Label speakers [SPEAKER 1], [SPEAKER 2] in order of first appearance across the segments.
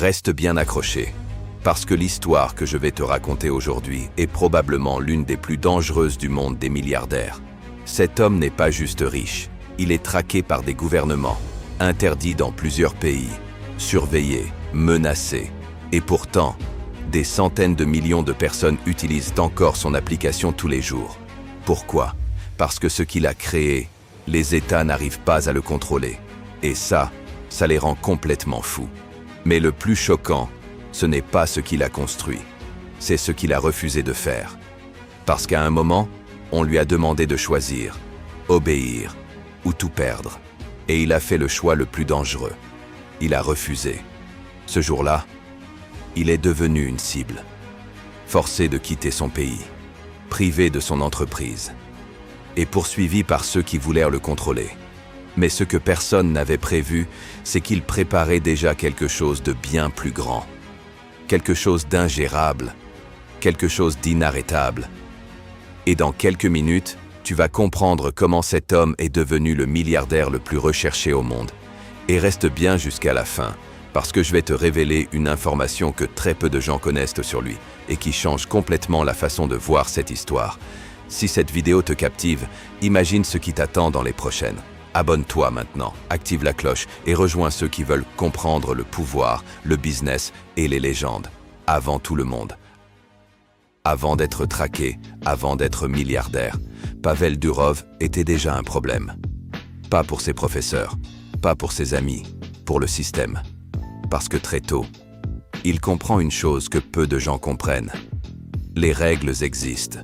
[SPEAKER 1] Reste bien accroché, parce que l'histoire que je vais te raconter aujourd'hui est probablement l'une des plus dangereuses du monde des milliardaires. Cet homme n'est pas juste riche, il est traqué par des gouvernements, interdit dans plusieurs pays, surveillé, menacé. Et pourtant, des centaines de millions de personnes utilisent encore son application tous les jours. Pourquoi? Parce que ce qu'il a créé, les États n'arrivent pas à le contrôler. Et ça les rend complètement fous. Mais le plus choquant, ce n'est pas ce qu'il a construit, c'est ce qu'il a refusé de faire. Parce qu'à un moment, on lui a demandé de choisir, obéir ou tout perdre. Et il a fait le choix le plus dangereux. Il a refusé. Ce jour-là, il est devenu une cible. Forcé de quitter son pays, privé de son entreprise, et poursuivi par ceux qui voulaient le contrôler. Mais ce que personne n'avait prévu, c'est qu'il préparait déjà quelque chose de bien plus grand. Quelque chose d'ingérable, quelque chose d'inarrêtable. Et dans quelques minutes, tu vas comprendre comment cet homme est devenu le milliardaire le plus recherché au monde. Et reste bien jusqu'à la fin, parce que je vais te révéler une information que très peu de gens connaissent sur lui et qui change complètement la façon de voir cette histoire. Si cette vidéo te captive, imagine ce qui t'attend dans les prochaines. Abonne-toi maintenant, active la cloche et rejoins ceux qui veulent comprendre le pouvoir, le business et les légendes. Avant tout le monde. Avant d'être traqué, avant d'être milliardaire, Pavel Durov était déjà un problème. Pas pour ses professeurs, pas pour ses amis, pour le système. Parce que très tôt, il comprend une chose que peu de gens comprennent. Les règles existent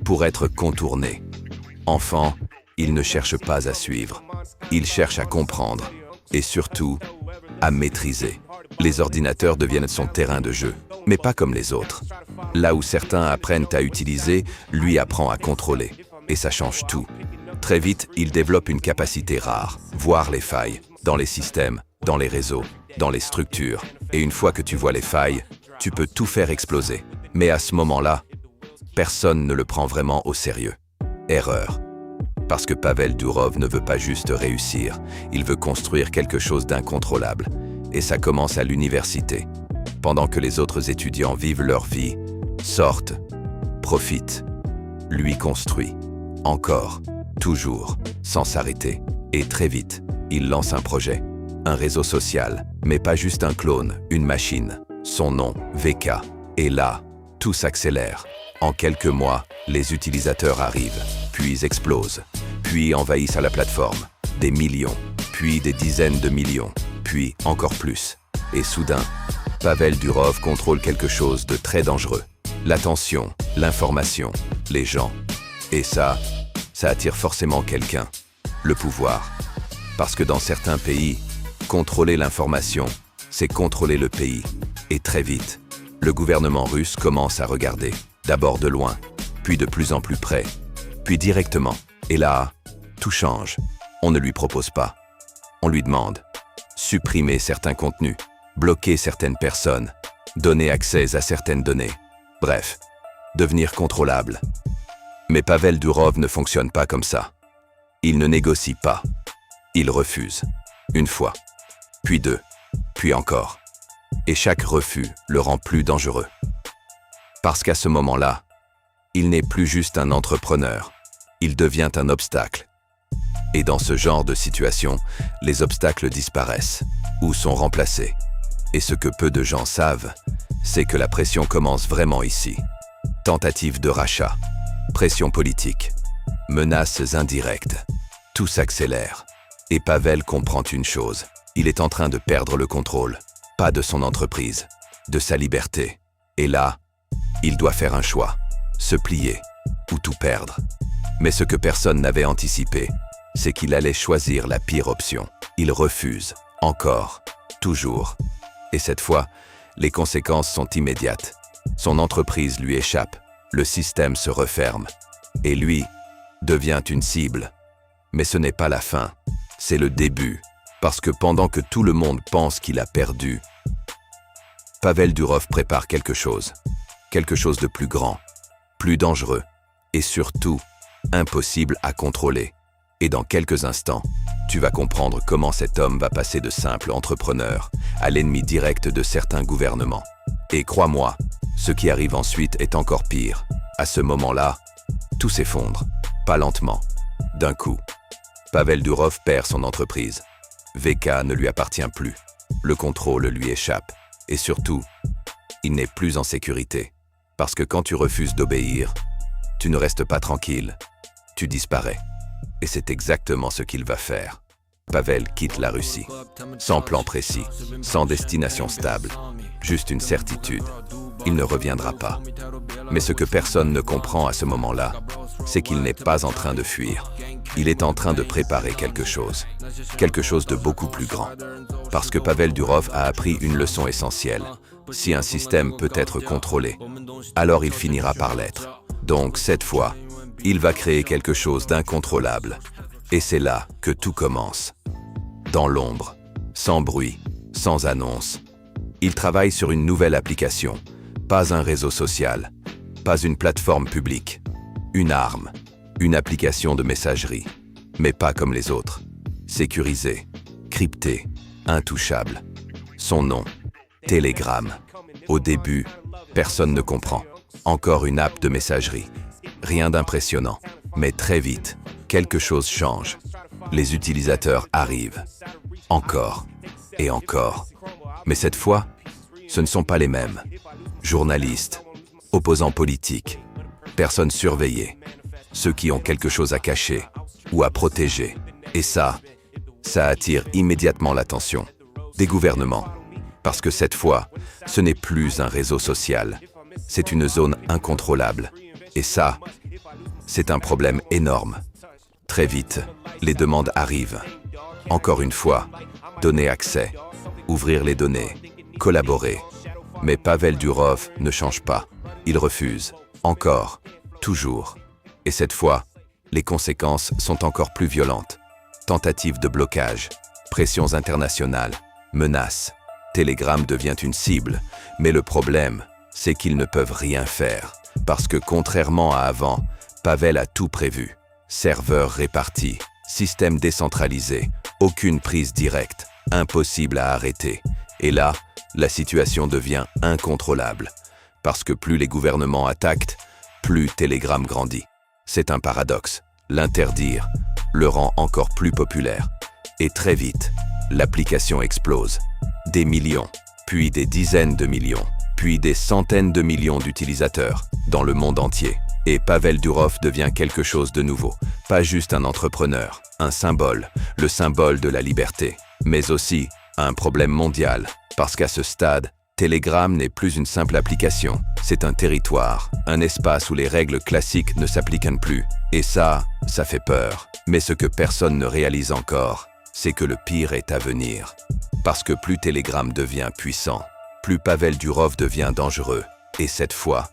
[SPEAKER 1] pour être contournées. Enfant, il ne cherche pas à suivre, il cherche à comprendre et surtout à maîtriser. Les ordinateurs deviennent son terrain de jeu, mais pas comme les autres. Là où certains apprennent à utiliser, lui apprend à contrôler. Et ça change tout. Très vite, il développe une capacité rare, voir les failles, dans les systèmes, dans les réseaux, dans les structures. Et une fois que tu vois les failles, tu peux tout faire exploser. Mais à ce moment-là, personne ne le prend vraiment au sérieux. Erreur. Parce que Pavel Durov ne veut pas juste réussir, il veut construire quelque chose d'incontrôlable. Et ça commence à l'université. Pendant que les autres étudiants vivent leur vie, sortent, profitent, lui construit. Encore, toujours, sans s'arrêter. Et très vite, il lance un projet, un réseau social, mais pas juste un clone, une machine. Son nom, VK. Et là, tout s'accélère. En quelques mois, les utilisateurs arrivent, puis explosent, puis envahissent la plateforme. Des millions, puis des dizaines de millions, puis encore plus. Et soudain, Pavel Durov contrôle quelque chose de très dangereux. L'attention, l'information, les gens. Et ça attire forcément quelqu'un. Le pouvoir. Parce que dans certains pays, contrôler l'information, c'est contrôler le pays. Et très vite, le gouvernement russe commence à regarder. D'abord de loin, puis de plus en plus près, puis directement. Et là, tout change. On ne lui propose pas. On lui demande. Supprimer certains contenus, bloquer certaines personnes, donner accès à certaines données. Bref, devenir contrôlable. Mais Pavel Durov ne fonctionne pas comme ça. Il ne négocie pas. Il refuse. Une fois, puis deux, puis encore. Et chaque refus le rend plus dangereux. Parce qu'à ce moment-là, il n'est plus juste un entrepreneur. Il devient un obstacle. Et dans ce genre de situation, les obstacles disparaissent ou sont remplacés. Et ce que peu de gens savent, c'est que la pression commence vraiment ici. Tentative de rachat, pression politique, menaces indirectes. Tout s'accélère. Et Pavel comprend une chose. Il est en train de perdre le contrôle. Pas de son entreprise, de sa liberté. Et là, il doit faire un choix. Se plier ou tout perdre. Mais ce que personne n'avait anticipé, c'est qu'il allait choisir la pire option. Il refuse. Encore. Toujours. Et cette fois, les conséquences sont immédiates. Son entreprise lui échappe. Le système se referme. Et lui devient une cible. Mais ce n'est pas la fin. C'est le début. Parce que pendant que tout le monde pense qu'il a perdu, Pavel Durov prépare quelque chose. Quelque chose de plus grand, plus dangereux et surtout impossible à contrôler. Et dans quelques instants, tu vas comprendre comment cet homme va passer de simple entrepreneur à l'ennemi direct de certains gouvernements. Et crois-moi, ce qui arrive ensuite est encore pire. À ce moment-là, tout s'effondre, pas lentement, d'un coup. Pavel Durov perd son entreprise. VK ne lui appartient plus. Le contrôle lui échappe. Et surtout, il n'est plus en sécurité. Parce que quand tu refuses d'obéir, tu ne restes pas tranquille. Tu disparais. Et c'est exactement ce qu'il va faire. Pavel quitte la Russie. Sans plan précis, sans destination stable. Juste une certitude. Il ne reviendra pas. Mais ce que personne ne comprend à ce moment-là, c'est qu'il n'est pas en train de fuir. Il est en train de préparer quelque chose de beaucoup plus grand. Parce que Pavel Durov a appris une leçon essentielle. Si un système peut être contrôlé, alors il finira par l'être. Donc cette fois, il va créer quelque chose d'incontrôlable. Et c'est là que tout commence. Dans l'ombre, sans bruit, sans annonce. Il travaille sur une nouvelle application. Pas un réseau social, pas une plateforme publique. Une arme, une application de messagerie. Mais pas comme les autres. Sécurisée, cryptée, intouchable. Son nom, Telegram. Au début, personne ne comprend. Encore une app de messagerie. Rien d'impressionnant. Mais très vite, quelque chose change. Les utilisateurs arrivent. Encore et encore. Mais cette fois, ce ne sont pas les mêmes. Journalistes, opposants politiques, personnes surveillées, ceux qui ont quelque chose à cacher ou à protéger. Et ça attire immédiatement l'attention des gouvernements. Parce que cette fois, ce n'est plus un réseau social. C'est une zone incontrôlable. Et ça, c'est un problème énorme. Très vite, les demandes arrivent. Encore une fois, donner accès, ouvrir les données, collaborer. Mais Pavel Durov ne change pas. Il refuse. Encore. Toujours. Et cette fois, les conséquences sont encore plus violentes. Tentatives de blocage, pressions internationales, menaces. Telegram devient une cible. Mais le problème, c'est qu'ils ne peuvent rien faire. Parce que contrairement à avant, Pavel a tout prévu. Serveurs répartis, système décentralisé, aucune prise directe, impossible à arrêter. Et là, la situation devient incontrôlable. Parce que plus les gouvernements attaquent, plus Telegram grandit. C'est un paradoxe. L'interdire le rend encore plus populaire. Et très vite, l'application explose. Des millions, puis des dizaines de millions, puis des centaines de millions d'utilisateurs dans le monde entier. Et Pavel Durov devient quelque chose de nouveau. Pas juste un entrepreneur, un symbole, le symbole de la liberté, mais aussi un problème mondial. Parce qu'à ce stade, Telegram n'est plus une simple application. C'est un territoire, un espace où les règles classiques ne s'appliquent plus. Et ça fait peur. Mais ce que personne ne réalise encore, c'est que le pire est à venir. Parce que plus Telegram devient puissant, plus Pavel Durov devient dangereux. Et cette fois,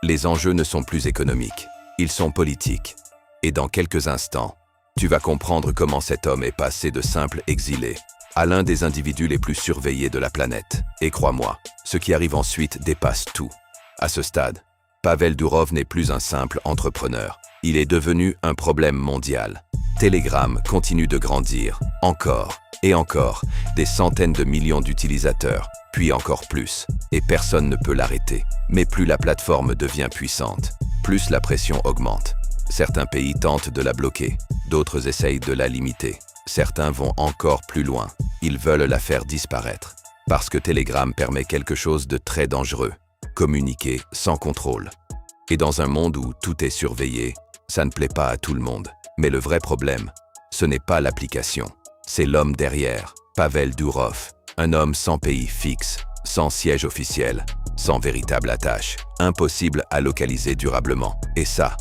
[SPEAKER 1] les enjeux ne sont plus économiques, ils sont politiques. Et dans quelques instants, tu vas comprendre comment cet homme est passé de simple exilé à l'un des individus les plus surveillés de la planète. Et crois-moi, ce qui arrive ensuite dépasse tout. À ce stade, Pavel Durov n'est plus un simple entrepreneur. Il est devenu un problème mondial. Telegram continue de grandir, encore et encore, des centaines de millions d'utilisateurs, puis encore plus. Et personne ne peut l'arrêter. Mais plus la plateforme devient puissante, plus la pression augmente. Certains pays tentent de la bloquer, d'autres essayent de la limiter. Certains vont encore plus loin. Ils veulent la faire disparaître. Parce que Telegram permet quelque chose de très dangereux. Communiquer sans contrôle. Et dans un monde où tout est surveillé, ça ne plaît pas à tout le monde. Mais le vrai problème, ce n'est pas l'application. C'est l'homme derrière, Pavel Durov. Un homme sans pays fixe, sans siège officiel, sans véritable attache. Impossible à localiser durablement. Et ça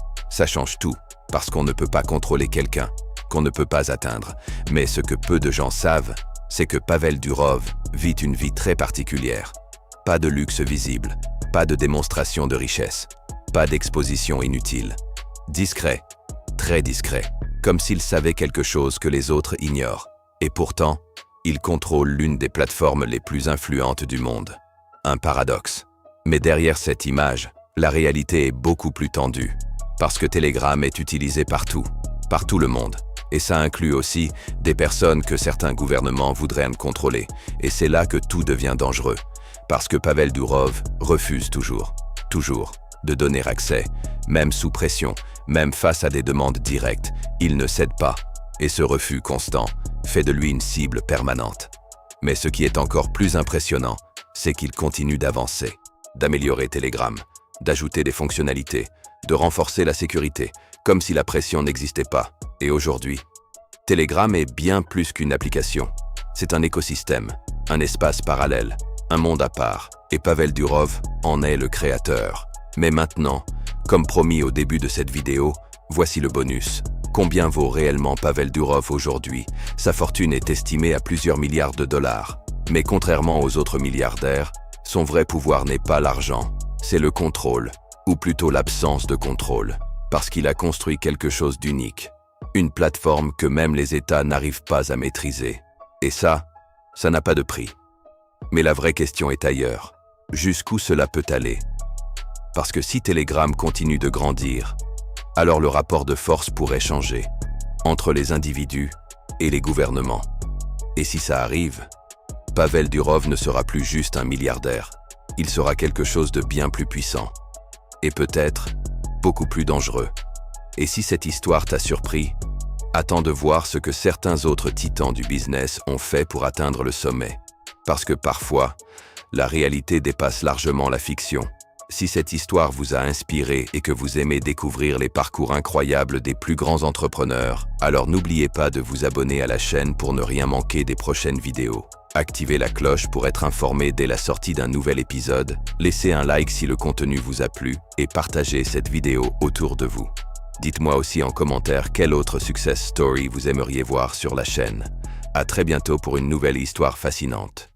[SPEAKER 1] change tout. Parce qu'on ne peut pas contrôler quelqu'un qu'on ne peut pas atteindre. Mais ce que peu de gens savent, c'est que Pavel Durov vit une vie très particulière. Pas de luxe visible, pas de démonstration de richesse, pas d'exposition inutile. Discret, très discret, comme s'il savait quelque chose que les autres ignorent. Et pourtant, il contrôle l'une des plateformes les plus influentes du monde. Un paradoxe. Mais derrière cette image, la réalité est beaucoup plus tendue. Parce que Telegram est utilisé partout le monde. Et ça inclut aussi des personnes que certains gouvernements voudraient contrôler. Et c'est là que tout devient dangereux. Parce que Pavel Durov refuse toujours, de donner accès, même sous pression, même face à des demandes directes. Il ne cède pas. Et ce refus constant fait de lui une cible permanente. Mais ce qui est encore plus impressionnant, c'est qu'il continue d'avancer, d'améliorer Telegram, d'ajouter des fonctionnalités, de renforcer la sécurité, comme si la pression n'existait pas. Et aujourd'hui, Telegram est bien plus qu'une application. C'est un écosystème, un espace parallèle, un monde à part. Et Pavel Durov en est le créateur. Mais maintenant, comme promis au début de cette vidéo, voici le bonus. Combien vaut réellement Pavel Durov aujourd'hui? Sa fortune est estimée à plusieurs milliards de dollars. Mais contrairement aux autres milliardaires, son vrai pouvoir n'est pas l'argent, c'est le contrôle, ou plutôt l'absence de contrôle, parce qu'il a construit quelque chose d'unique. Une plateforme que même les États n'arrivent pas à maîtriser. Et ça n'a pas de prix. Mais la vraie question est ailleurs. Jusqu'où cela peut aller? Parce que si Telegram continue de grandir, alors le rapport de force pourrait changer entre les individus et les gouvernements. Et si ça arrive, Pavel Durov ne sera plus juste un milliardaire. Il sera quelque chose de bien plus puissant. Et peut-être beaucoup plus dangereux. Et si cette histoire t'a surpris, attends de voir ce que certains autres titans du business ont fait pour atteindre le sommet. Parce que parfois, la réalité dépasse largement la fiction. Si cette histoire vous a inspiré et que vous aimez découvrir les parcours incroyables des plus grands entrepreneurs, alors n'oubliez pas de vous abonner à la chaîne pour ne rien manquer des prochaines vidéos. Activez la cloche pour être informé dès la sortie d'un nouvel épisode, laissez un like si le contenu vous a plu et partagez cette vidéo autour de vous. Dites-moi aussi en commentaire quelle autre success story vous aimeriez voir sur la chaîne. À très bientôt pour une nouvelle histoire fascinante.